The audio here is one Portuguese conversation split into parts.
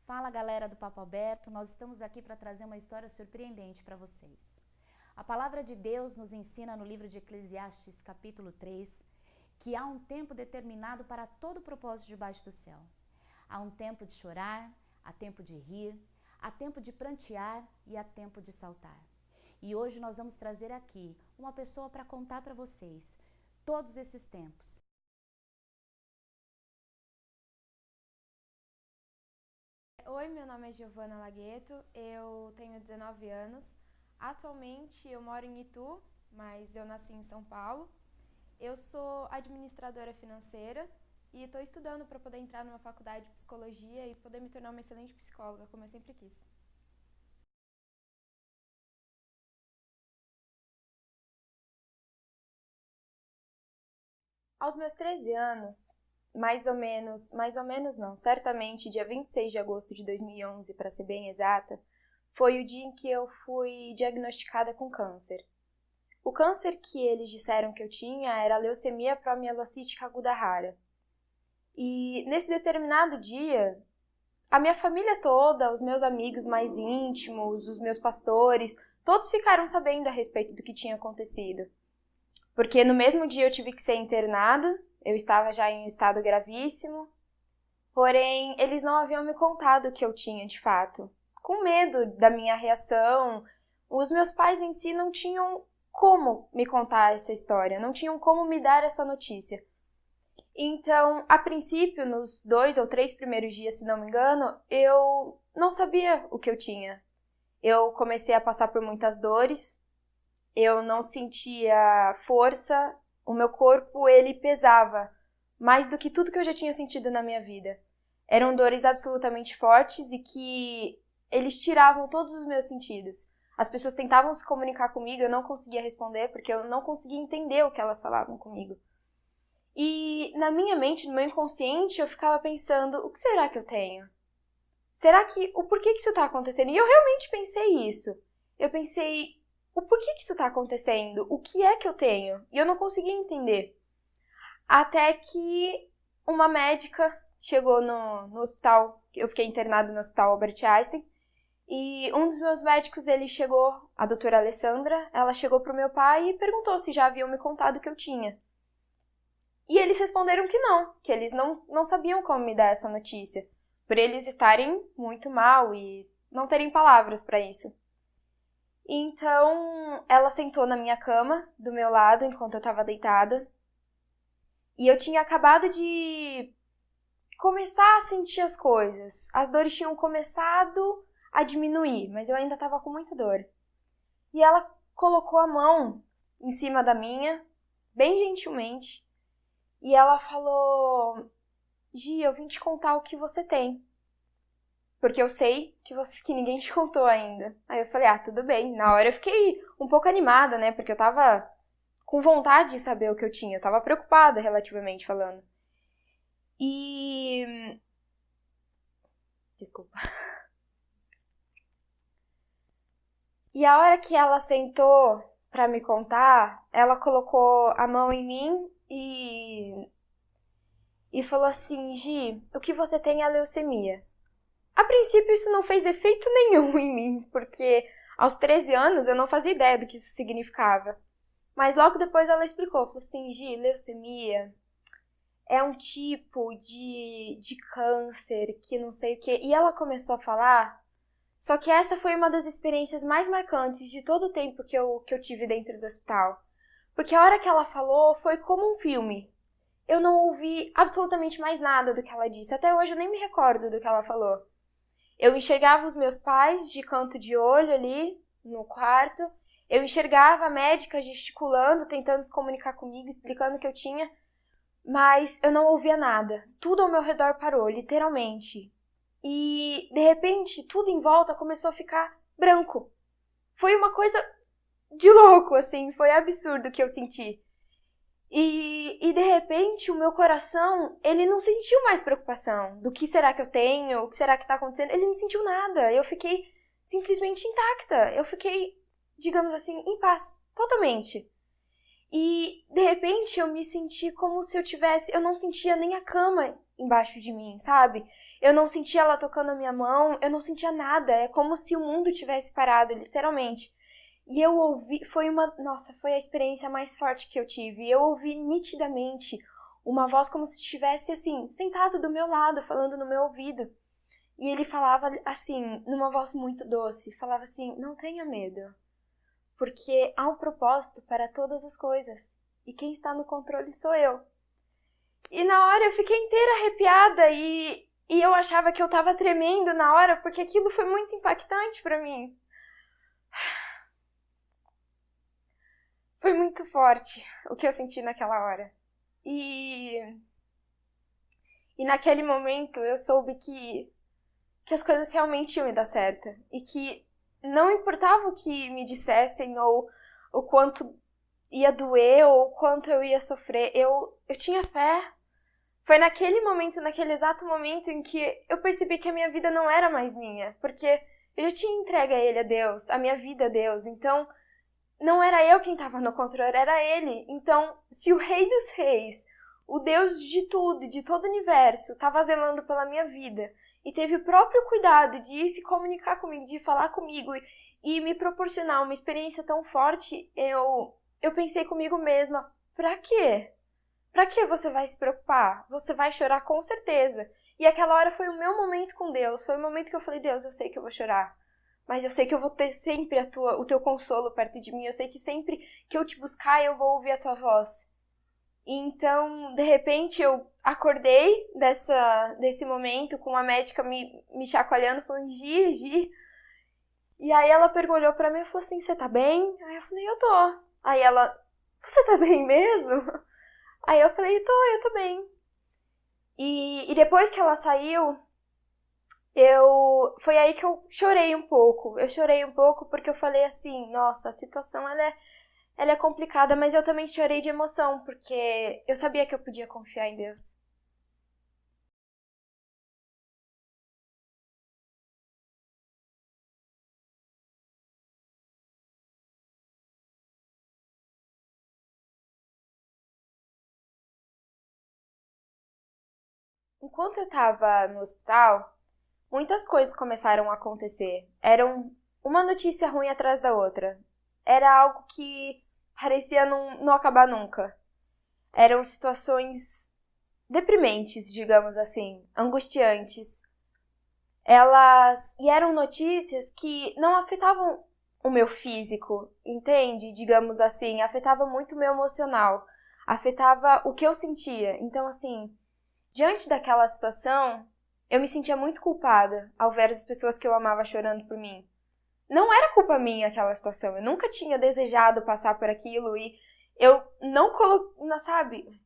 Fala galera do Papo Aberto, nós estamos aqui para trazer uma história surpreendente para vocês. A palavra de Deus nos ensina no livro de Eclesiastes, capítulo 3, que há um tempo determinado para todo propósito debaixo do céu. Há um tempo de chorar, há tempo de rir, há tempo de prantear e há tempo de saltar. E hoje nós vamos trazer aqui uma pessoa para contar para vocês todos esses tempos. Oi, meu nome é Giovana Lagueto, eu tenho 19 anos. Atualmente eu moro em Itu, mas eu nasci em São Paulo. Eu sou administradora financeira e estou estudando para poder entrar numa faculdade de psicologia e poder me tornar uma excelente psicóloga, como eu sempre quis. Aos meus 13 anos, mais ou menos não, certamente dia 26 de agosto de 2011, para ser bem exata, foi o dia em que eu fui diagnosticada com câncer. O câncer que eles disseram que eu tinha era leucemia promielocítica aguda rara. E nesse determinado dia, a minha família toda, os meus amigos mais íntimos, os meus pastores, todos ficaram sabendo a respeito do que tinha acontecido. Porque no mesmo dia eu tive que ser internada, eu estava já em estado gravíssimo, porém eles não haviam me contado o que eu tinha de fato. Com medo da minha reação, os meus pais em si não tinham como me contar essa história, não tinham como me dar essa notícia. Então, a princípio, nos 2 ou 3 primeiros dias, se não me engano, eu não sabia o que eu tinha. Eu comecei a passar por muitas dores, eu não sentia força, o meu corpo ele pesava mais do que tudo que eu já tinha sentido na minha vida. Eram dores absolutamente fortes e que eles tiravam todos os meus sentidos. As pessoas tentavam se comunicar comigo, eu não conseguia responder porque eu não conseguia entender o que elas falavam comigo. E na minha mente, no meu inconsciente, eu ficava pensando, o que será que eu tenho? Será que, o porquê que isso está acontecendo? E eu realmente pensei isso. Eu pensei, o porquê que isso está acontecendo? O que é que eu tenho? E eu não conseguia entender. Até que uma médica chegou no hospital, eu fiquei internada no hospital Albert Einstein, e um dos meus médicos, ele chegou, a doutora Alessandra, ela chegou pro meu pai e perguntou se já haviam me contado o que eu tinha. E eles responderam que não, que eles não sabiam como me dar essa notícia, por eles estarem muito mal e não terem palavras para isso. Então, ela sentou na minha cama, do meu lado, enquanto eu estava deitada. E eu tinha acabado de começar a sentir as coisas. As dores tinham começado a diminuir, mas eu ainda estava com muita dor. E ela colocou a mão em cima da minha, bem gentilmente, e ela falou, Gi, eu vim te contar o que você tem. Porque eu sei que ninguém te contou ainda. Aí eu falei, tudo bem. Na hora eu fiquei um pouco animada, né? Porque eu tava com vontade de saber o que eu tinha. Eu tava preocupada, relativamente falando. Desculpa. E a hora que ela sentou pra me contar, ela colocou a mão em mim e falou assim, Gi, o que você tem é leucemia. A princípio isso não fez efeito nenhum em mim, porque aos 13 anos eu não fazia ideia do que isso significava. Mas logo depois ela explicou, falou assim, Gi, leucemia é um tipo de câncer que não sei o quê. E ela começou a falar, só que essa foi uma das experiências mais marcantes de todo o tempo que eu tive dentro do hospital. Porque a hora que ela falou foi como um filme. Eu não ouvi absolutamente mais nada do que ela disse. Até hoje eu nem me recordo do que ela falou. Eu enxergava os meus pais de canto de olho ali no quarto. Eu enxergava a médica gesticulando, tentando se comunicar comigo, explicando o que eu tinha. Mas eu não ouvia nada. Tudo ao meu redor parou, literalmente. E, de repente, tudo em volta começou a ficar branco. Foi uma coisa de louco, assim. Foi absurdo o que eu senti. E de repente, o meu coração, ele não sentiu mais preocupação do que será que eu tenho, o que será que está acontecendo. Ele não sentiu nada. Eu fiquei simplesmente intacta. Eu fiquei, digamos assim, em paz, totalmente. E, de repente, eu me senti como se eu não sentia nem a cama embaixo de mim, sabe? Eu não sentia ela tocando a minha mão, eu não sentia nada. É como se o mundo tivesse parado, literalmente. E eu ouvi, foi a experiência mais forte que eu tive. Eu ouvi nitidamente uma voz como se estivesse, assim, sentado do meu lado, falando no meu ouvido. E ele falava, assim, numa voz muito doce, falava assim, não tenha medo, porque há um propósito para todas as coisas, e quem está no controle sou eu. E na hora eu fiquei inteira arrepiada, e eu achava que eu tava tremendo na hora, porque aquilo foi muito impactante para mim. Foi muito forte o que eu senti naquela hora. E naquele momento eu soube que as coisas realmente iam me dar certo. E que não importava o que me dissessem, ou o quanto ia doer, ou o quanto eu ia sofrer, eu tinha fé. Foi naquele momento, naquele exato momento em que eu percebi que a minha vida não era mais minha. Porque eu já tinha entregue a ele, a Deus, a minha vida a Deus. Então, não era eu quem estava no controle, era ele. Então, se o Rei dos Reis, o Deus de tudo, de todo o universo, estava zelando pela minha vida e teve o próprio cuidado de se comunicar comigo, de falar comigo e me proporcionar uma experiência tão forte, eu pensei comigo mesma, pra quê? Pra que você vai se preocupar? Você vai chorar com certeza. E aquela hora foi o meu momento com Deus, foi o momento que eu falei, Deus, eu sei que eu vou chorar. Mas eu sei que eu vou ter sempre o teu consolo perto de mim. Eu sei que sempre que eu te buscar, eu vou ouvir a tua voz. Então, de repente, eu acordei desse momento com a médica me chacoalhando, falando, Gi. E aí ela olhou pra mim e falou assim, você tá bem? Aí eu falei, eu tô. Aí ela, você tá bem mesmo? Aí eu falei, eu tô bem. E depois que ela saiu, foi aí que eu chorei um pouco. Eu chorei um pouco porque eu falei assim, nossa, a situação ela é complicada, mas eu também chorei de emoção, porque eu sabia que eu podia confiar em Deus. Enquanto eu tava no hospital, muitas coisas começaram a acontecer. Eram uma notícia ruim atrás da outra. Era algo que parecia não acabar nunca. Eram situações deprimentes, digamos assim, angustiantes. E eram notícias que não afetavam o meu físico, entende? Digamos assim, afetava muito o meu emocional, afetava o que eu sentia. Então, assim, diante daquela situação, eu me sentia muito culpada ao ver as pessoas que eu amava chorando por mim. Não era culpa minha aquela situação, eu nunca tinha desejado passar por aquilo e eu não coloquei, sabe?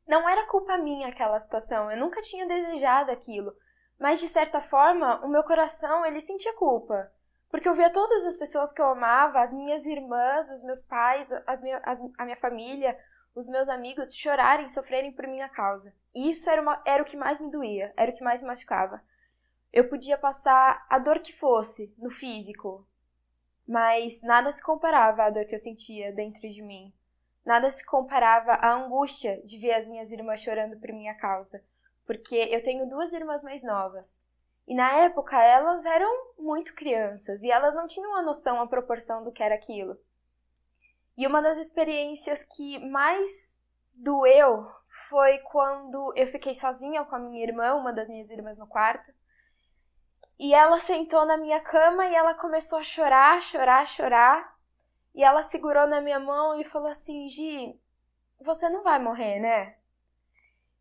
Não era culpa minha aquela situação, eu nunca tinha desejado aquilo. Mas, de certa forma, o meu coração, ele sentia culpa. Porque eu via todas as pessoas que eu amava, as minhas irmãs, os meus pais, a minha família, os meus amigos, chorarem, sofrerem por minha causa. E isso era o que mais me doía, era o que mais me machucava. Eu podia passar a dor que fosse no físico, mas nada se comparava à dor que eu sentia dentro de mim. Nada se comparava à angústia de ver as minhas irmãs chorando por minha causa, porque eu tenho 2 irmãs mais novas. E na época elas eram muito crianças e elas não tinham a noção, a proporção do que era aquilo. E uma das experiências que mais doeu foi quando eu fiquei sozinha com a minha irmã, uma das minhas irmãs no quarto. E ela sentou na minha cama e ela começou a chorar. E ela segurou na minha mão e falou assim, Gi, você não vai morrer, né?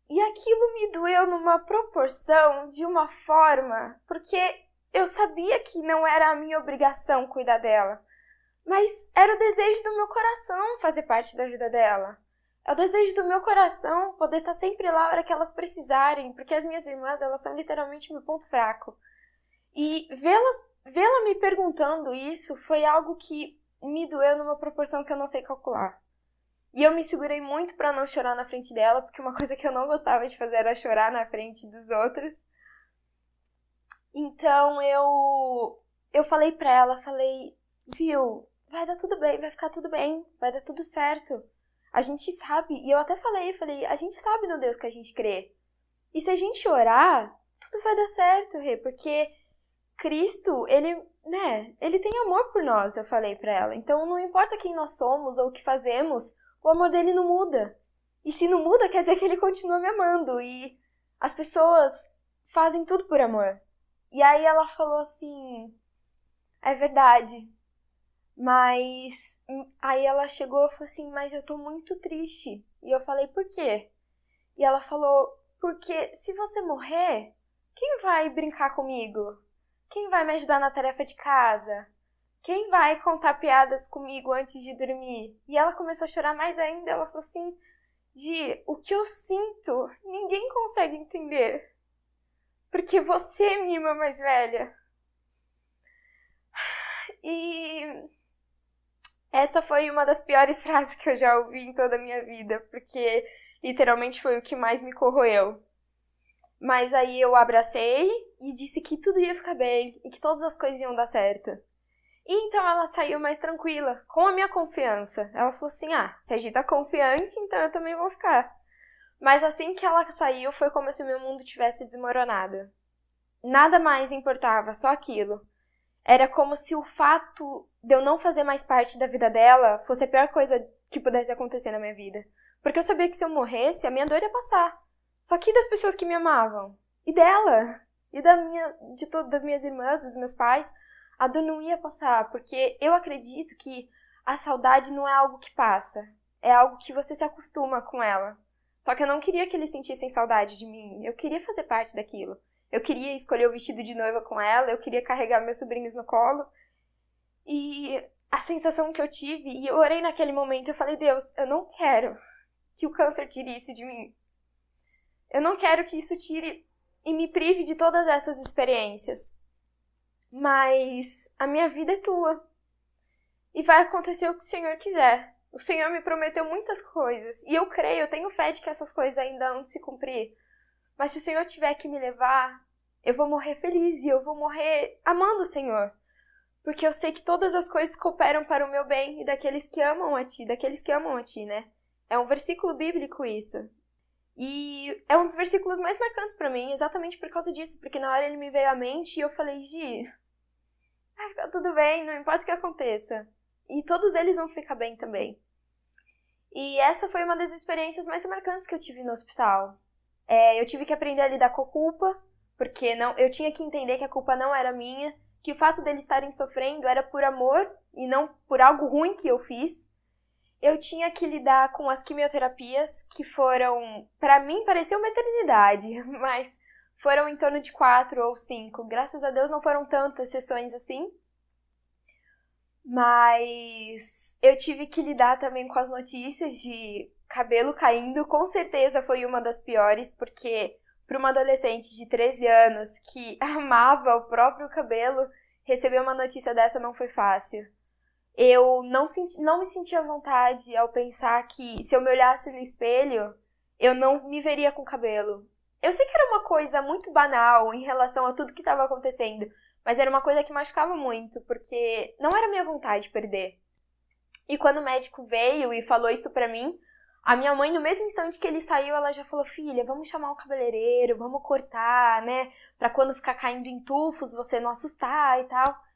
E aquilo me doeu numa proporção, de uma forma, porque eu sabia que não era a minha obrigação cuidar dela. Mas era o desejo do meu coração fazer parte da vida dela. É o desejo do meu coração poder estar sempre lá na hora que elas precisarem, porque as minhas irmãs, elas são literalmente meu ponto fraco. E vê-la me perguntando isso foi algo que me doeu numa proporção que eu não sei calcular. E eu me segurei muito pra não chorar na frente dela, porque uma coisa que eu não gostava de fazer era chorar na frente dos outros. Então eu falei pra ela, viu, vai dar tudo bem, vai ficar tudo bem, vai dar tudo certo. A gente sabe, e eu até falei, a gente sabe no Deus que a gente crê. E se a gente orar, tudo vai dar certo, Rê, porque Cristo, ele tem amor por nós, eu falei pra ela. Então não importa quem nós somos ou o que fazemos, o amor dele não muda. E se não muda, quer dizer que ele continua me amando. E as pessoas fazem tudo por amor. E aí ela falou assim, é verdade. Mas aí ela chegou e falou assim, mas eu tô muito triste. E eu falei, por quê? E ela falou, porque se você morrer, quem vai brincar comigo? Quem vai me ajudar na tarefa de casa? Quem vai contar piadas comigo antes de dormir? E ela começou a chorar mais ainda. Ela falou assim, Gi, o que eu sinto, ninguém consegue entender. Porque você é minha irmã mais velha. E essa foi uma das piores frases que eu já ouvi em toda a minha vida, porque literalmente foi o que mais me corroeu. Mas aí eu abracei e disse que tudo ia ficar bem e que todas as coisas iam dar certo. E então ela saiu mais tranquila, com a minha confiança. Ela falou assim, se a gente tá confiante, então eu também vou ficar. Mas assim que ela saiu, foi como se o meu mundo tivesse desmoronado. Nada mais importava, só aquilo. Era como se o fato de eu não fazer mais parte da vida dela fosse a pior coisa que pudesse acontecer na minha vida. Porque eu sabia que se eu morresse, a minha dor ia passar. Só que das pessoas que me amavam. E dela. E das minhas irmãs, dos meus pais. A dor não ia passar. Porque eu acredito que a saudade não é algo que passa. É algo que você se acostuma com ela. Só que eu não queria que eles sentissem saudade de mim. Eu queria fazer parte daquilo. Eu queria escolher o vestido de noiva com ela. Eu queria carregar meus sobrinhos no colo. E a sensação que eu tive, e eu orei naquele momento, eu falei, Deus, eu não quero que o câncer tire isso de mim. Eu não quero que isso tire e me prive de todas essas experiências. Mas a minha vida é tua. E vai acontecer o que o Senhor quiser. O Senhor me prometeu muitas coisas. E eu creio, eu tenho fé de que essas coisas ainda vão se cumprir. Mas se o Senhor tiver que me levar, eu vou morrer feliz e eu vou morrer amando o Senhor. Porque eu sei que todas as coisas cooperam para o meu bem e daqueles que amam a Ti, né? É um versículo bíblico isso. E é um dos versículos mais marcantes pra mim, exatamente por causa disso. Porque na hora ele me veio à mente e eu falei, Gi, vai ficar tudo bem, não importa o que aconteça. E todos eles vão ficar bem também. E essa foi uma das experiências mais marcantes que eu tive no hospital. Eu tive que aprender a lidar com a culpa, porque eu tinha que entender que a culpa não era minha, que o fato deles estarem sofrendo era por amor e não por algo ruim que eu fiz. Eu tinha que lidar com as quimioterapias, que foram, pra mim, pareceu uma eternidade, mas foram em torno de 4 ou 5. Graças a Deus não foram tantas sessões assim. Mas eu tive que lidar também com as notícias de cabelo caindo. Com certeza foi uma das piores, porque para uma adolescente de 13 anos que amava o próprio cabelo, receber uma notícia dessa não foi fácil. Eu não me sentia à vontade ao pensar que se eu me olhasse no espelho, eu não me veria com cabelo. Eu sei que era uma coisa muito banal em relação a tudo que estava acontecendo, mas era uma coisa que machucava muito, porque não era minha vontade perder. E quando o médico veio e falou isso pra mim, a minha mãe, no mesmo instante que ele saiu, ela já falou, filha, vamos chamar um cabeleireiro, vamos cortar, né? Pra quando ficar caindo em tufos, você não assustar e tal.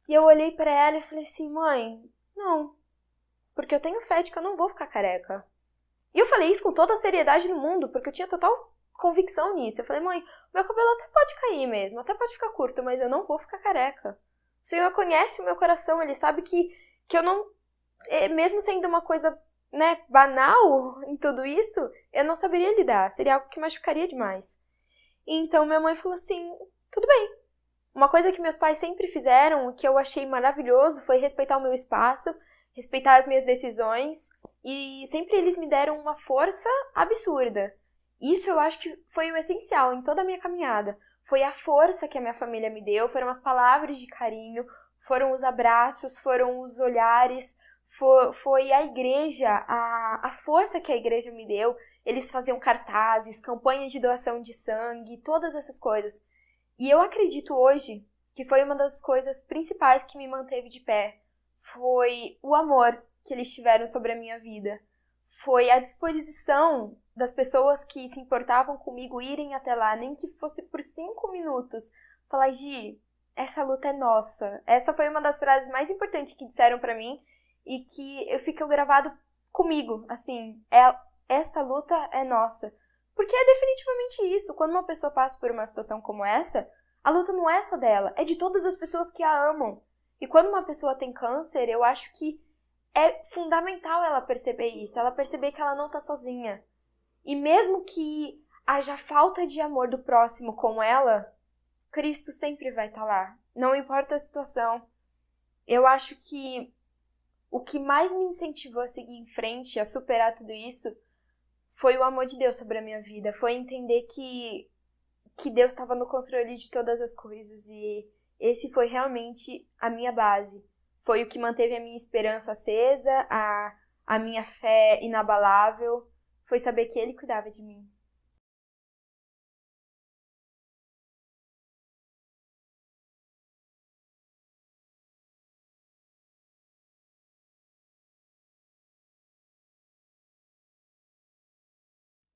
E eu olhei pra ela e falei assim, mãe, não. Porque eu tenho fé de que eu não vou ficar careca. E eu falei isso com toda a seriedade do mundo, porque eu tinha total convicção nisso. Eu falei, mãe, meu cabelo até pode cair mesmo, até pode ficar curto, mas eu não vou ficar careca. O Senhor conhece o meu coração, Ele sabe que eu não, mesmo sendo uma coisa, né, banal em tudo isso, eu não saberia lidar, seria algo que machucaria demais. E então minha mãe falou assim, tudo bem. Uma coisa que meus pais sempre fizeram, que eu achei maravilhoso, foi respeitar o meu espaço, respeitar as minhas decisões, e sempre eles me deram uma força absurda. Isso eu acho que foi o essencial em toda a minha caminhada. Foi a força que a minha família me deu, foram as palavras de carinho, foram os abraços, foram os olhares, foi a igreja, a força que a igreja me deu. Eles faziam cartazes, campanhas de doação de sangue, todas essas coisas. E eu acredito hoje que foi uma das coisas principais que me manteve de pé. foi o amor que eles tiveram sobre a minha vida. Foi a disposição das pessoas que se importavam comigo irem até lá, nem que fosse por 5 minutos. Falar, Gi, essa luta é nossa. Essa foi uma das frases mais importantes que disseram pra mim e que ficou gravado comigo, assim, essa luta é nossa. Porque é definitivamente isso. Quando uma pessoa passa por uma situação como essa, a luta não é só dela, é de todas as pessoas que a amam. E quando uma pessoa tem câncer, eu acho que é fundamental ela perceber isso, ela perceber que ela não tá sozinha. E mesmo que haja falta de amor do próximo com ela, Cristo sempre vai estar lá. Não importa a situação. Eu acho que o que mais me incentivou a seguir em frente, a superar tudo isso, foi o amor de Deus sobre a minha vida. Foi entender que Deus estava no controle de todas as coisas. E esse foi realmente a minha base. Foi o que manteve a minha esperança acesa, a minha fé inabalável. Foi saber que Ele cuidava de mim.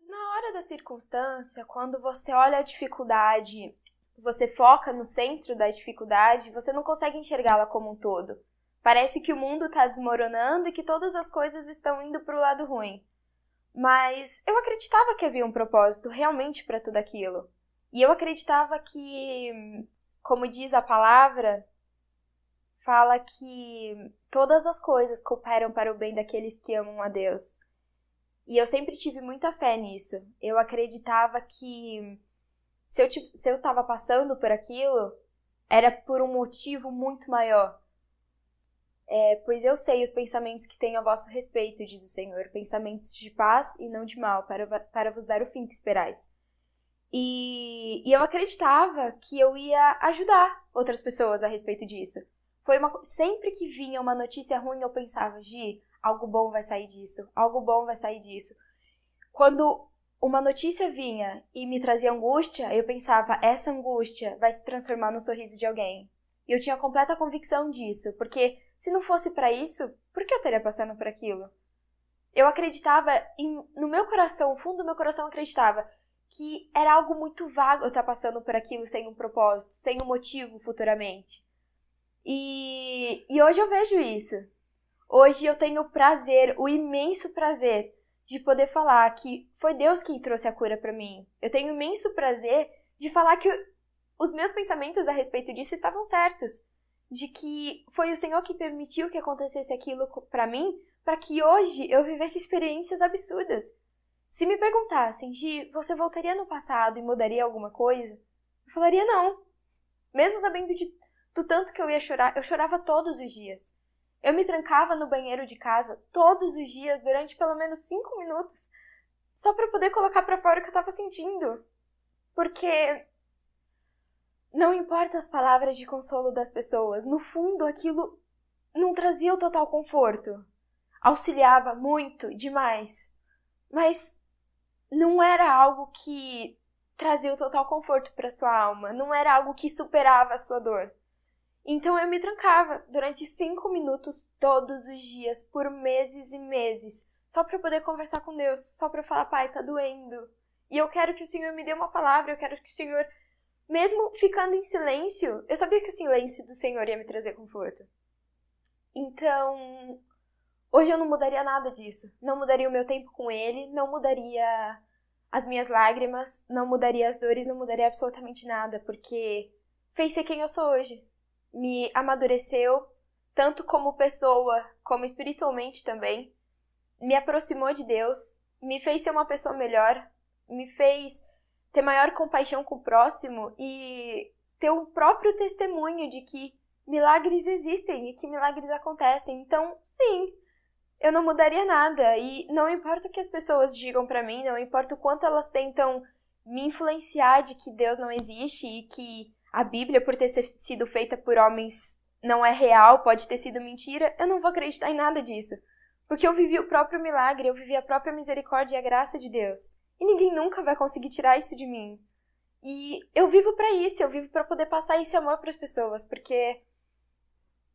Na hora da circunstância, quando você olha a dificuldade, você foca no centro da dificuldade, você não consegue enxergá-la como um todo. Parece que o mundo está desmoronando e que todas as coisas estão indo para o lado ruim. Mas eu acreditava que havia um propósito realmente para tudo aquilo. E eu acreditava que, como diz a palavra, fala que todas as coisas cooperam para o bem daqueles que amam a Deus. E eu sempre tive muita fé nisso. Eu acreditava que se eu estava passando por aquilo, era por um motivo muito maior. Pois eu sei os pensamentos que tenho a vosso respeito, diz o Senhor, pensamentos de paz e não de mal, para vos dar o fim que esperais. E eu acreditava que eu ia ajudar outras pessoas a respeito disso. Sempre que vinha uma notícia ruim, eu pensava, Gi, algo bom vai sair disso, algo bom vai sair disso. Quando uma notícia vinha e me trazia angústia, eu pensava, essa angústia vai se transformar no sorriso de alguém. E eu tinha completa convicção disso, porque se não fosse para isso, por que eu estaria passando por aquilo? Eu acreditava, no meu coração, no fundo do meu coração, eu acreditava que era algo muito vago eu estar passando por aquilo sem um propósito, sem um motivo futuramente. E hoje eu vejo isso. Hoje eu tenho o prazer, o imenso prazer, de poder falar que foi Deus quem trouxe a cura para mim. Eu tenho o imenso prazer de falar que os meus pensamentos a respeito disso estavam certos. De que foi o Senhor que permitiu que acontecesse aquilo para mim, para que hoje eu vivesse experiências absurdas. Se me perguntassem, Gi, você voltaria no passado e mudaria alguma coisa? Eu falaria não. Mesmo sabendo do tanto que eu ia chorar, eu chorava todos os dias. Eu me trancava no banheiro de casa todos os dias durante pelo menos 5 minutos, só para poder colocar para fora o que eu estava sentindo. Porque não importa as palavras de consolo das pessoas, no fundo aquilo não trazia o total conforto. Auxiliava muito, demais, mas não era algo que trazia o total conforto para sua alma, não era algo que superava a sua dor. Então eu me trancava durante 5 minutos todos os dias, por meses e meses, só para poder conversar com Deus, só para falar, Pai, tá doendo. E eu quero que o Senhor me dê uma palavra, eu quero que o Senhor, mesmo ficando em silêncio, eu sabia que o silêncio do Senhor ia me trazer conforto. Então, hoje eu não mudaria nada disso. Não mudaria o meu tempo com Ele, não mudaria as minhas lágrimas, não mudaria as dores, não mudaria absolutamente nada, porque fez ser quem eu sou hoje. Me amadureceu, tanto como pessoa, como espiritualmente também. Me aproximou de Deus, me fez ser uma pessoa melhor, me fez ter maior compaixão com o próximo e ter um próprio testemunho de que milagres existem e que milagres acontecem. Então, sim, eu não mudaria nada. E não importa o que as pessoas digam pra mim, não importa o quanto elas tentam me influenciar de que Deus não existe e que a Bíblia, por ter sido feita por homens, não é real, pode ter sido mentira, eu não vou acreditar em nada disso. Porque eu vivi o próprio milagre, eu vivi a própria misericórdia e a graça de Deus. E ninguém nunca vai conseguir tirar isso de mim. E eu vivo pra isso, eu vivo pra poder passar esse amor pras pessoas, porque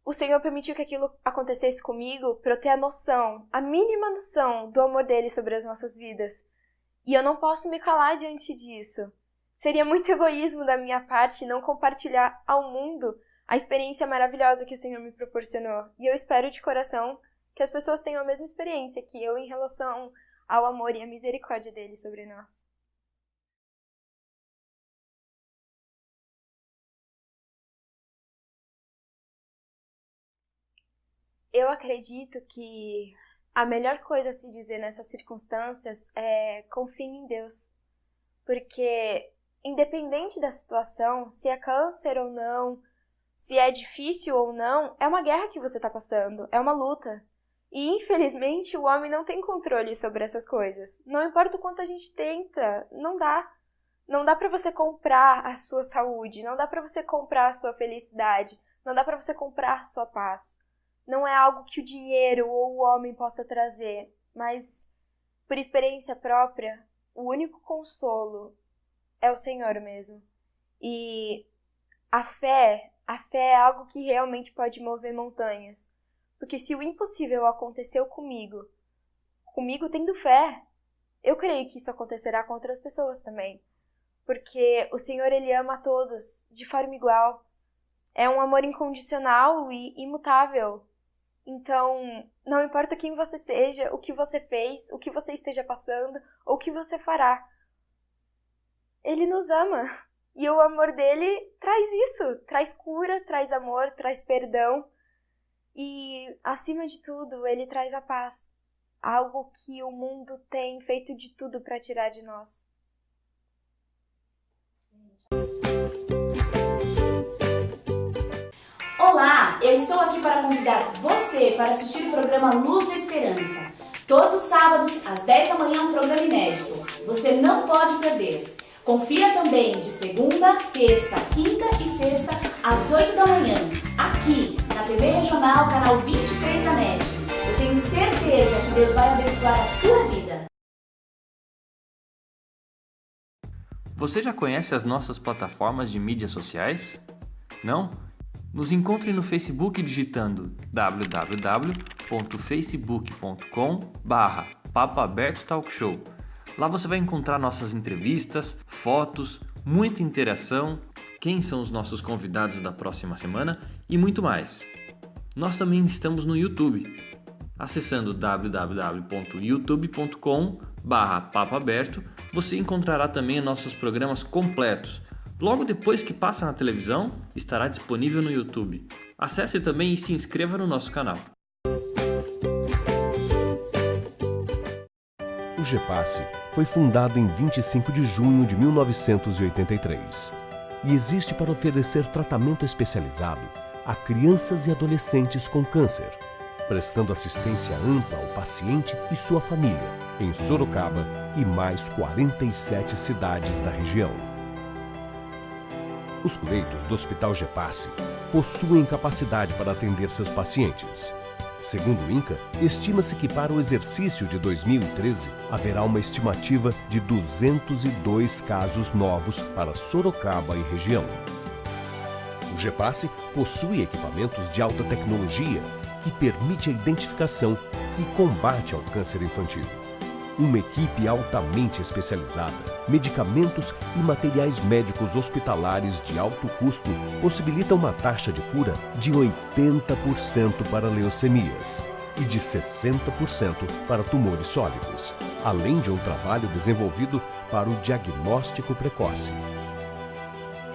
o Senhor permitiu que aquilo acontecesse comigo para eu ter a noção, a mínima noção do amor dele sobre as nossas vidas. E eu não posso me calar diante disso. Seria muito egoísmo da minha parte não compartilhar ao mundo a experiência maravilhosa que o Senhor me proporcionou. E eu espero de coração que as pessoas tenham a mesma experiência que eu em relação ao amor e à misericórdia dele sobre nós. Eu acredito que a melhor coisa a se dizer nessas circunstâncias é confie em Deus. Porque, independente da situação, se é câncer ou não, se é difícil ou não, é uma guerra que você está passando, é uma luta. E, infelizmente, o homem não tem controle sobre essas coisas. Não importa o quanto a gente tenta, não dá. Não dá para você comprar a sua saúde, não dá para você comprar a sua felicidade, não dá para você comprar a sua paz. Não é algo que o dinheiro ou o homem possa trazer, mas, por experiência própria, o único consolo é o Senhor mesmo. E a fé é algo que realmente pode mover montanhas. Porque se o impossível aconteceu comigo tendo fé, eu creio que isso acontecerá com outras pessoas também. Porque o Senhor, Ele ama a todos de forma igual. É um amor incondicional e imutável. Então, não importa quem você seja, o que você fez, o que você esteja passando, ou o que você fará. Ele nos ama. E o amor dele traz isso. Traz cura, traz amor, traz perdão. E, acima de tudo, ele traz a paz. Algo que o mundo tem feito de tudo para tirar de nós. Olá, eu estou aqui para convidar você para assistir o programa Luz da Esperança. Todos os sábados, às 10 da manhã, um programa inédito. Você não pode perder. Confira também de segunda, terça, quinta e sexta, às 8 da manhã, aqui na TV Regional, canal 23 da NET. Eu tenho certeza que Deus vai abençoar a sua vida. Você já conhece as nossas plataformas de mídias sociais? Não? Nos encontre no Facebook digitando www.facebook.com/Papo Aberto Talk Show. Lá você vai encontrar nossas entrevistas, fotos, muita interação, quem são os nossos convidados da próxima semana e muito mais. Nós também estamos no YouTube. Acessando www.youtube.com/Papo Aberto, você encontrará também nossos programas completos. Logo depois que passa na televisão, estará disponível no YouTube. Acesse também e se inscreva no nosso canal. O GEPASSE foi fundado em 25 de junho de 1983 e existe para oferecer tratamento especializado a crianças e adolescentes com câncer, prestando assistência ampla ao paciente e sua família em Sorocaba e mais 47 cidades da região. Os leitos do Hospital GEPASSE possuem capacidade para atender seus pacientes. Segundo o INCA, estima-se que para o exercício de 2013 haverá uma estimativa de 202 casos novos para Sorocaba e região. O GEPASSE possui equipamentos de alta tecnologia que permite a identificação e combate ao câncer infantil. Uma equipe altamente especializada, medicamentos e materiais médicos hospitalares de alto custo possibilitam uma taxa de cura de 80% para leucemias e de 60% para tumores sólidos, além de um trabalho desenvolvido para o diagnóstico precoce.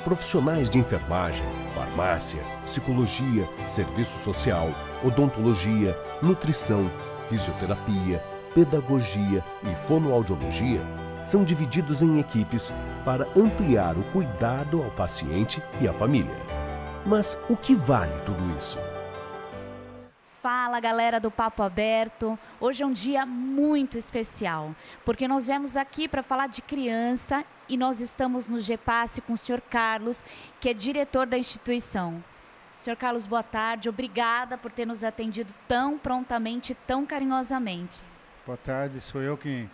Profissionais de enfermagem, farmácia, psicologia, serviço social, odontologia, nutrição, fisioterapia, pedagogia e fonoaudiologia são divididos em equipes para ampliar o cuidado ao paciente e à família. Mas o que vale tudo isso? Fala, galera do Papo Aberto. Hoje é um dia muito especial, porque nós viemos aqui para falar de criança e nós estamos no GEPASSE com o Sr. Carlos, que é diretor da instituição. Sr. Carlos, boa tarde. Obrigada por ter nos atendido tão prontamente, tão carinhosamente. Boa tarde, sou eu quem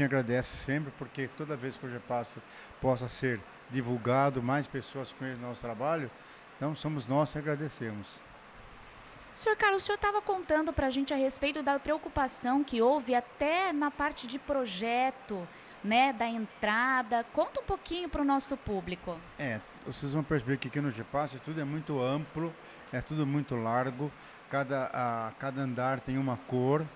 agradece sempre, porque toda vez que o GEPASSE possa ser divulgado, mais pessoas conhecem o nosso trabalho, então somos nós que agradecemos. Senhor Carlos, o senhor estava contando para a gente a respeito da preocupação que houve até na parte de projeto, né, da entrada. Conta um pouquinho para o nosso público. Vocês vão perceber que aqui no GEPASSE tudo é muito amplo, é tudo muito largo, cada andar tem uma cor,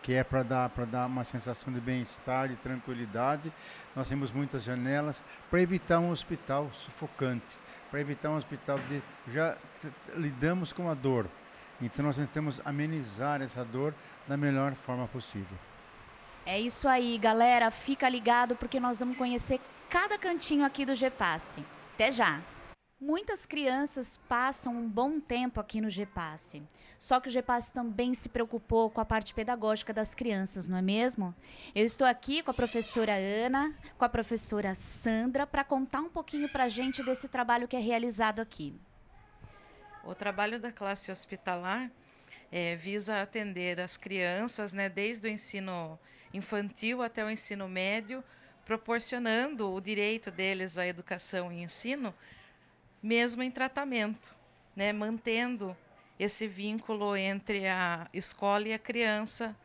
que é para dar uma sensação de bem-estar e tranquilidade. Nós temos muitas janelas para evitar um hospital sufocante, para evitar um hospital de... Já lidamos com a dor, então nós tentamos amenizar essa dor da melhor forma possível. É isso aí, galera. Fica ligado porque nós vamos conhecer cada cantinho aqui do GEPASSE. Até já! Muitas crianças passam um bom tempo aqui no GEPASSE. Só que o GEPASSE também se preocupou com a parte pedagógica das crianças, não é mesmo? Eu estou aqui com a professora Ana, com a professora Sandra, para contar um pouquinho para a gente desse trabalho que é realizado aqui. O trabalho da classe hospitalar visa atender as crianças, né, desde o ensino infantil até o ensino médio, proporcionando o direito deles à educação e ensino, mesmo em tratamento, né, mantendo esse vínculo entre a escola e a criança,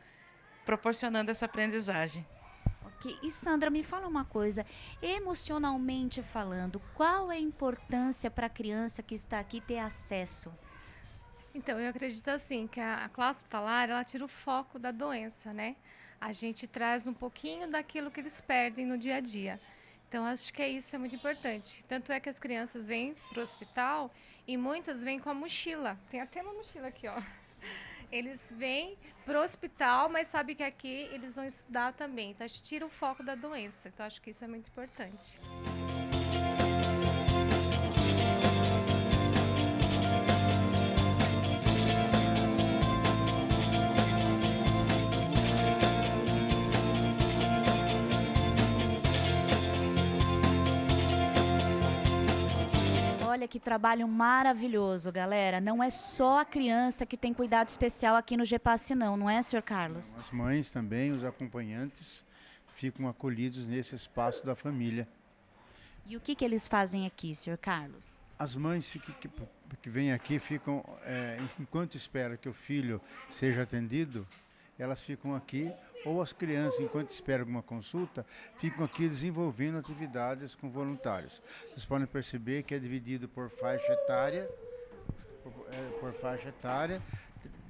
proporcionando essa aprendizagem. Ok. E Sandra, me fala uma coisa, emocionalmente falando, qual é a importância para a criança que está aqui ter acesso? Então, eu acredito assim, que a classe hospitalar, ela tira o foco da doença, né? A gente traz um pouquinho daquilo que eles perdem no dia a dia. Então, acho que isso é muito importante. Tanto é que as crianças vêm para o hospital e muitas vêm com a mochila. Tem até uma mochila aqui, ó. Eles vêm para o hospital, mas sabem que aqui eles vão estudar também. Então, a gente tira o foco da doença. Então, acho que isso é muito importante. Olha que trabalho maravilhoso, galera. Não é só a criança que tem cuidado especial aqui no GEPASSE, não é, senhor Carlos? As mães também, os acompanhantes, ficam acolhidos nesse espaço da família. E o que eles fazem aqui, senhor Carlos? As mães que vêm aqui ficam, enquanto esperam que o filho seja atendido, elas ficam aqui, ou as crianças, enquanto esperam alguma consulta, ficam aqui desenvolvendo atividades com voluntários. Vocês podem perceber que é dividido por faixa etária,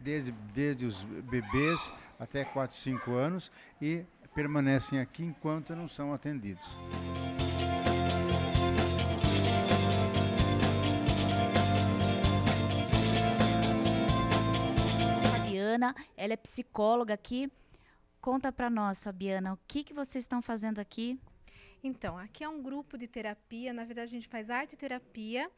desde os bebês até 4, 5 anos, e permanecem aqui enquanto não são atendidos. Ela é psicóloga aqui. Conta para nós, Fabiana, o que vocês estão fazendo aqui? Então, aqui é um grupo de terapia. Na verdade, a gente faz arte terapia,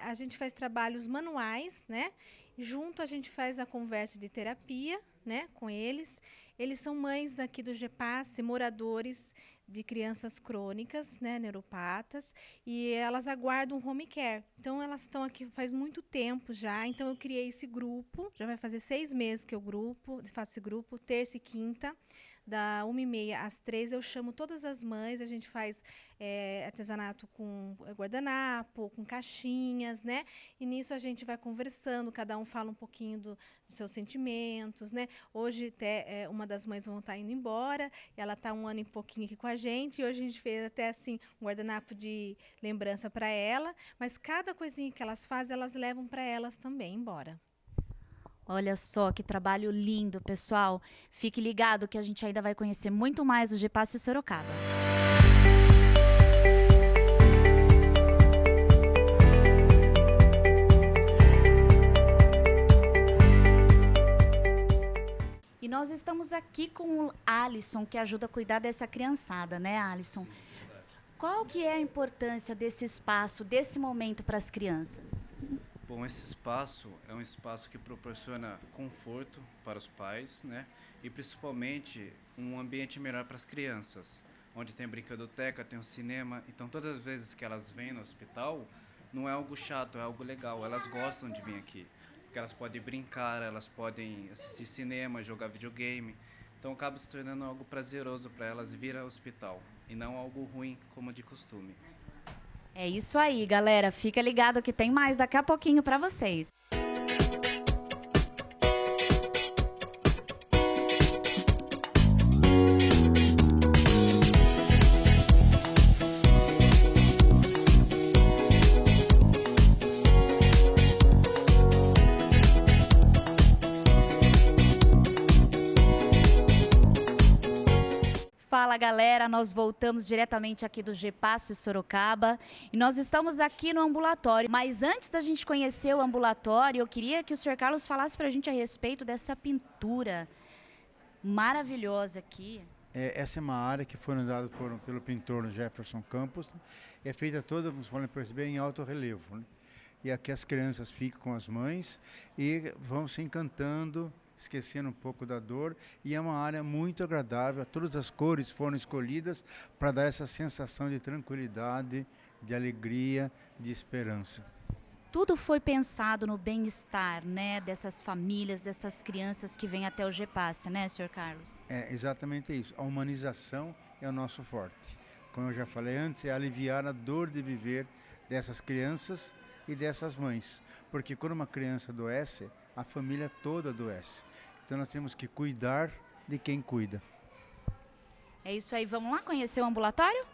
a gente faz trabalhos manuais, né? Junto a gente faz a conversa de terapia, né, com eles. Eles são mães aqui do GEPASSE, moradores de crianças crônicas, né, neuropatas, e elas aguardam home care. Então, elas estão aqui faz muito tempo já, então eu criei esse grupo, já vai fazer 6 meses que eu faço esse grupo, terça e quinta, da 1h30 às 3h, eu chamo todas as mães, a gente faz artesanato com guardanapo, com caixinhas, né? E nisso a gente vai conversando, cada um fala um pouquinho dos seus sentimentos, né? Hoje até uma das mães vão estar indo embora, ela está 1 ano e pouquinho aqui com a gente, e hoje a gente fez até assim um guardanapo de lembrança para ela, mas cada coisinha que elas fazem, elas levam para elas também embora. Olha só que trabalho lindo, pessoal. Fique ligado que a gente ainda vai conhecer muito mais o GEPASSE Sorocaba. E nós estamos aqui com o Alisson, que ajuda a cuidar dessa criançada, né, Alisson? Qual que é a importância desse espaço, desse momento para as crianças? Bom, esse espaço é um espaço que proporciona conforto para os pais, né? E principalmente um ambiente melhor para as crianças, onde tem brinquedoteca, tem um cinema. Então, todas as vezes que elas vêm no hospital, não é algo chato, é algo legal. Elas gostam de vir aqui, porque elas podem brincar, elas podem assistir cinema, jogar videogame. Então, acaba se tornando algo prazeroso para elas vir ao hospital, e não algo ruim como de costume. É isso aí, galera. Fica ligado que tem mais daqui a pouquinho para vocês. Fala galera, nós voltamos diretamente aqui do GEPASSE Sorocaba e nós estamos aqui no ambulatório. Mas antes da gente conhecer o ambulatório, eu queria que o Sr. Carlos falasse para a gente a respeito dessa pintura maravilhosa aqui. Essa é uma área que foi dada pelo pintor Jefferson Campos. É feita toda, como vocês podem perceber, em alto relevo, né? E aqui as crianças ficam com as mães e vão se encantando, esquecendo um pouco da dor. E é uma área muito agradável. Todas as cores foram escolhidas para dar essa sensação de tranquilidade, de alegria, de esperança. Tudo foi pensado no bem-estar, né, dessas famílias, dessas crianças que vêm até o GEPASSE, né, Sr. Carlos? É exatamente isso. A humanização é o nosso forte. Como eu já falei antes, é aliviar a dor de viver dessas crianças e dessas mães. Porque quando uma criança adoece, a família toda adoece. Então nós temos que cuidar de quem cuida. É isso aí. Vamos lá conhecer o ambulatório?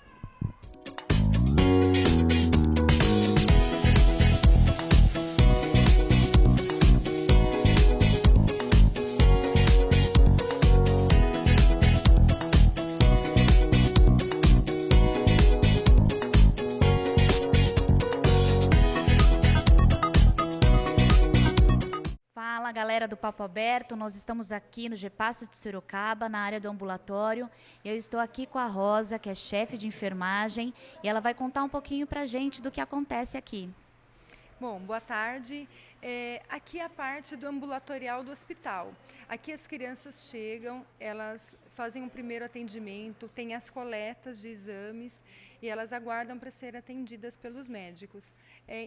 Fala galera do Papo Aberto, nós estamos aqui no GEPASSE de Sorocaba, na área do ambulatório. Eu estou aqui com a Rosa, que é chefe de enfermagem, e ela vai contar um pouquinho pra gente do que acontece aqui. Bom, boa tarde. Aqui é a parte do ambulatorial do hospital. Aqui as crianças chegam, elas fazem um primeiro atendimento, tem as coletas de exames e elas aguardam para serem atendidas pelos médicos.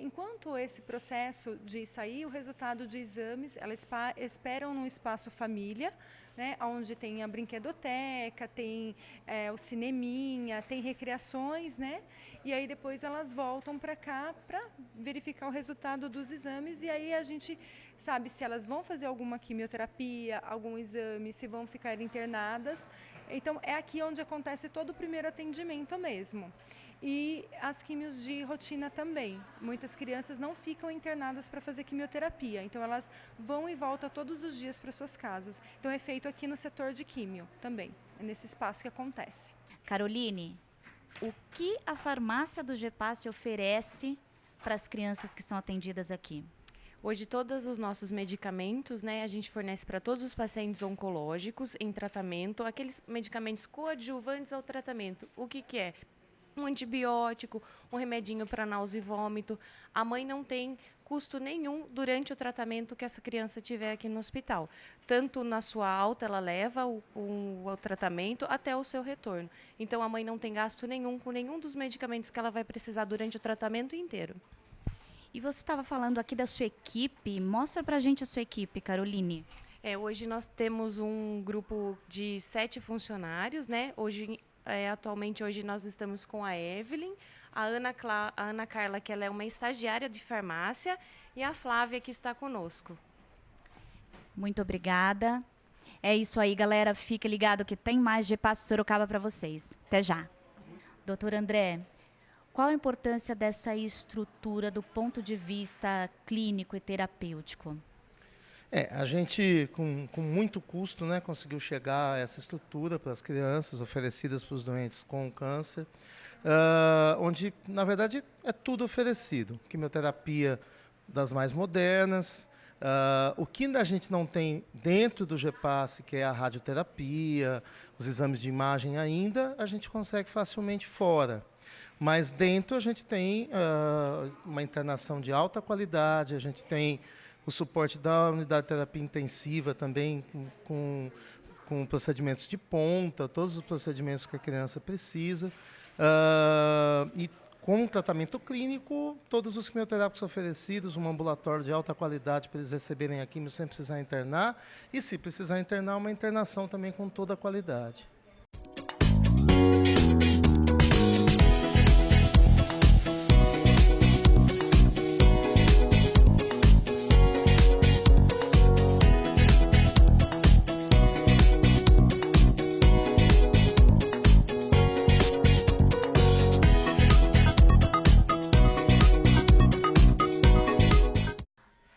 Enquanto esse processo de sair o resultado de exames, elas esperam no espaço família, né, onde tem a brinquedoteca, tem o cineminha, tem recreações, né? E aí depois elas voltam para cá para verificar o resultado dos exames e aí a gente sabe se elas vão fazer alguma quimioterapia, algum exame, se vão ficar internadas. Então é aqui onde acontece todo o primeiro atendimento mesmo. E as quimios de rotina também. Muitas crianças não ficam internadas para fazer quimioterapia, então elas vão e voltam todos os dias para suas casas. Então é feito aqui no setor de químio também, é nesse espaço que acontece. Caroline, o que a farmácia do GEPASSE oferece para as crianças que são atendidas aqui? Hoje, todos os nossos medicamentos, né, a gente fornece para todos os pacientes oncológicos em tratamento, aqueles medicamentos coadjuvantes ao tratamento. O que é? Um antibiótico, um remedinho para náusea e vômito. A mãe não tem custo nenhum durante o tratamento que essa criança tiver aqui no hospital. Tanto na sua alta, ela leva o tratamento até o seu retorno. Então, a mãe não tem gasto nenhum com nenhum dos medicamentos que ela vai precisar durante o tratamento inteiro. E você estava falando aqui da sua equipe. Mostra pra gente a sua equipe, Caroline. Hoje nós temos um grupo de 7 funcionários, né? Atualmente hoje nós estamos com a Evelyn, a Ana Carla, que ela é uma estagiária de farmácia, e a Flávia, que está conosco. Muito obrigada. É isso aí, galera. Fica ligado que tem mais GEPASSE Sorocaba para vocês. Até já. Doutor André, qual a importância dessa estrutura do ponto de vista clínico e terapêutico? A gente, com muito custo, né, conseguiu chegar a essa estrutura para as crianças oferecidas para os doentes com câncer, onde, na verdade, é tudo oferecido. Quimioterapia das mais modernas. O que a gente não tem dentro do GEPASSE, que é a radioterapia, os exames de imagem ainda, a gente consegue facilmente fora. Mas dentro a gente tem uma internação de alta qualidade, a gente tem o suporte da unidade de terapia intensiva também com procedimentos de ponta, todos os procedimentos que a criança precisa. E com o tratamento clínico, todos os quimioterápicos oferecidos, um ambulatório de alta qualidade para eles receberem a quimio sem precisar internar. E se precisar internar, uma internação também com toda a qualidade.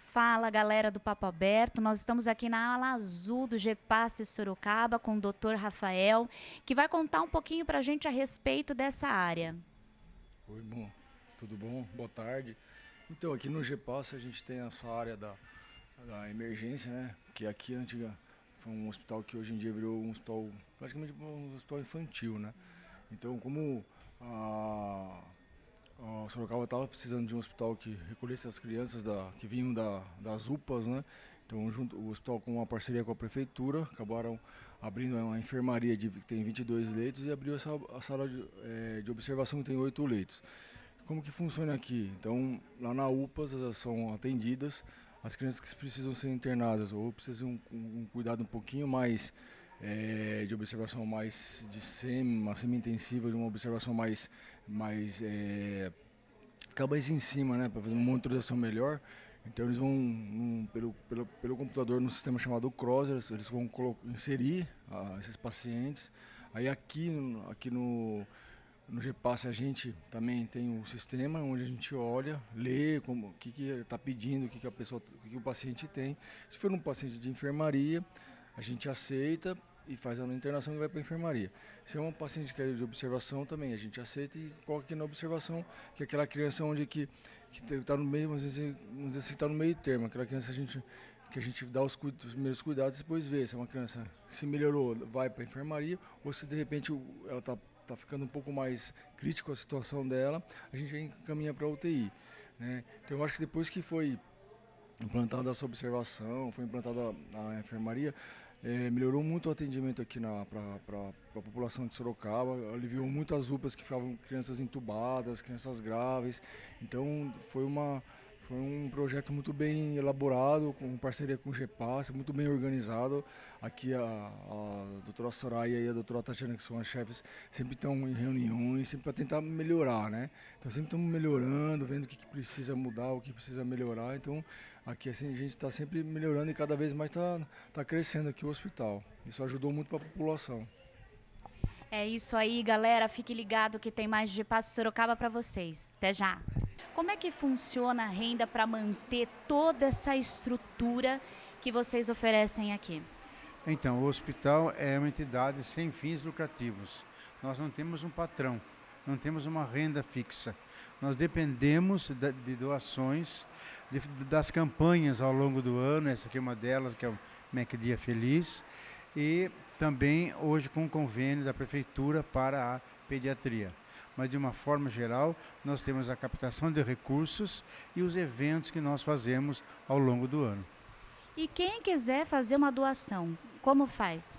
Fala galera do Papo Aberto. Nós estamos aqui na ala azul do GEPASSE Sorocaba com o Dr. Rafael, que vai contar um pouquinho para a gente a respeito dessa área. Oi, bom, tudo bom? Boa tarde. Então, aqui no GEPASSE a gente tem essa área da emergência, né? Que aqui antiga foi um hospital que hoje em dia virou um hospital, praticamente um hospital infantil, né? Então, como a Sorocaba estava precisando de um hospital que recolhesse as crianças que vinham das UPAs, né? Então, o hospital, com uma parceria com a prefeitura, acabaram abrindo uma enfermaria que tem 22 leitos e abriu a sala de observação que tem 8 leitos. Como que funciona aqui? Então, lá na UPAs, elas são atendidas as crianças que precisam ser internadas ou precisam um cuidado um pouquinho mais de observação mais uma semi-intensiva, de uma observação mais ficar mais em cima, né, para fazer uma monitorização melhor. Então eles vão pelo computador no sistema chamado Crosser, eles vão inserir esses pacientes. Aí aqui no GEPASSE a gente também tem um sistema onde a gente olha, lê o que está pedindo, o que o paciente tem. Se for um paciente de enfermaria, a gente aceita e faz a internação e vai para a enfermaria. Se é um paciente que é de observação também, a gente aceita e coloca aqui na observação, que é aquela criança onde que está no meio, às vezes está no meio termo, aquela criança que a gente dá os primeiros cuidados e depois vê se é uma criança que se melhorou, vai para a enfermaria, ou se de repente ela está ficando um pouco mais crítico a situação dela, a gente encaminha para a UTI, né? Então eu acho que depois que foi implantada essa observação, foi implantada a enfermaria, melhorou muito o atendimento aqui para a população de Sorocaba, aliviou muito as UPAs que ficavam crianças entubadas, crianças graves. Então foi um projeto muito bem elaborado, com parceria com o GEPASSE, muito bem organizado. Aqui a doutora Soraya e a doutora Tatiana, que são as chefes, sempre estão em reuniões, sempre para tentar melhorar, né? Então sempre estamos melhorando, vendo o que precisa mudar, o que precisa melhorar. Então aqui assim, a gente está sempre melhorando e cada vez mais está crescendo aqui o hospital. Isso ajudou muito para a população. É isso aí, galera. Fique ligado que tem mais de GEPASSE Sorocaba para vocês. Até já! Como é que funciona a renda para manter toda essa estrutura que vocês oferecem aqui? Então, o hospital é uma entidade sem fins lucrativos. Nós não temos um patrão, não temos uma renda fixa. Nós dependemos de doações, das campanhas ao longo do ano. Essa aqui é uma delas, que é o MEC Dia Feliz. E também hoje com o convênio da prefeitura para a pediatria. Mas de uma forma geral, nós temos a captação de recursos e os eventos que nós fazemos ao longo do ano. E quem quiser fazer uma doação, como faz?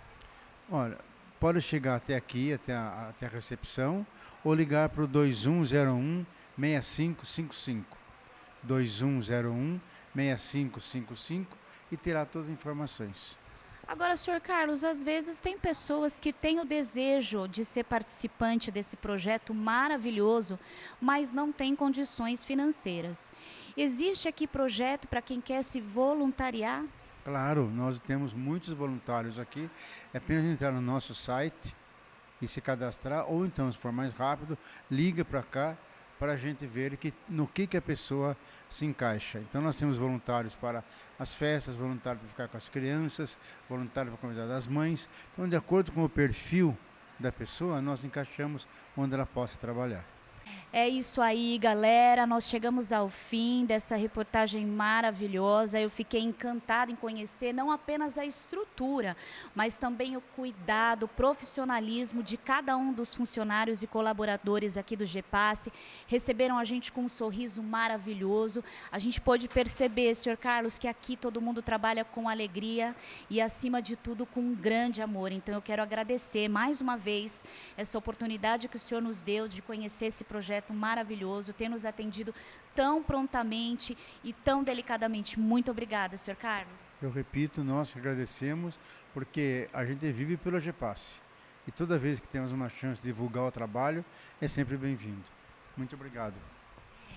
Olha, pode chegar até aqui, até a recepção, ou ligar para o 2101-6555. 2101-6555 e terá todas as informações. Agora, Sr. Carlos, às vezes tem pessoas que têm o desejo de ser participante desse projeto maravilhoso, mas não têm condições financeiras. Existe aqui projeto para quem quer se voluntariar? Claro, nós temos muitos voluntários aqui. É apenas entrar no nosso site e se cadastrar, ou então, se for mais rápido, liga para cá para a gente ver no que a pessoa se encaixa. Então nós temos voluntários para as festas, voluntários para ficar com as crianças, voluntários para cuidar das mães. Então, de acordo com o perfil da pessoa, nós encaixamos onde ela possa trabalhar. É isso aí, galera. Nós chegamos ao fim dessa reportagem maravilhosa. Eu fiquei encantada em conhecer não apenas a estrutura, mas também o cuidado, o profissionalismo de cada um dos funcionários e colaboradores aqui do GEPASSE. Receberam a gente com um sorriso maravilhoso. A gente pôde perceber, Sr. Carlos, que aqui todo mundo trabalha com alegria e, acima de tudo, com um grande amor. Então, eu quero agradecer mais uma vez essa oportunidade que o senhor nos deu de conhecer esse projeto maravilhoso, ter nos atendido tão prontamente e tão delicadamente. Muito obrigada, Sr. Carlos. Eu repito, nós agradecemos, porque a gente vive pelo GEPASSE. E toda vez que temos uma chance de divulgar o trabalho, é sempre bem-vindo. Muito obrigado.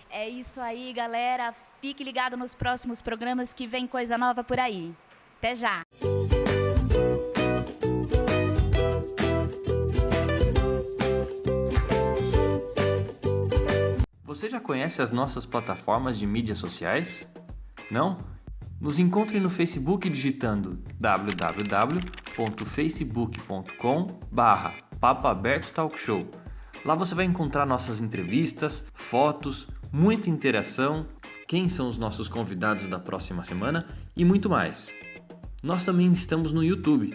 É isso aí, galera. Fique ligado nos próximos programas que vem coisa nova por aí. Até já! Você já conhece as nossas plataformas de mídias sociais? Não? Nos encontre no Facebook digitando www.facebook.com/Papo Aberto Talk Show. Lá você vai encontrar nossas entrevistas, fotos, muita interação, quem são os nossos convidados da próxima semana e muito mais. Nós também estamos no YouTube.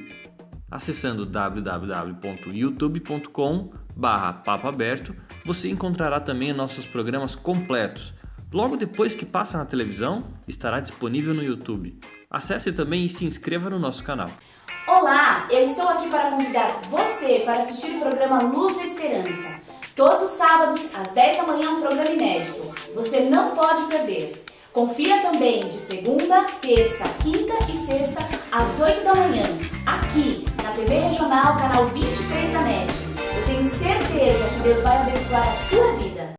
Acessando www.youtube.com/Papo Aberto, você encontrará também nossos programas completos. Logo depois que passa na televisão, estará disponível no YouTube. Acesse também e se inscreva no nosso canal. Olá, eu estou aqui para convidar você para assistir o programa Luz da Esperança. Todos os sábados, às 10 da manhã, um programa inédito. Você não pode perder. Confira também de segunda, terça, quinta e sexta, às 8 da manhã, aqui na TV Regional, canal 23 da NET. Eu tenho certeza que Deus vai abençoar a sua vida.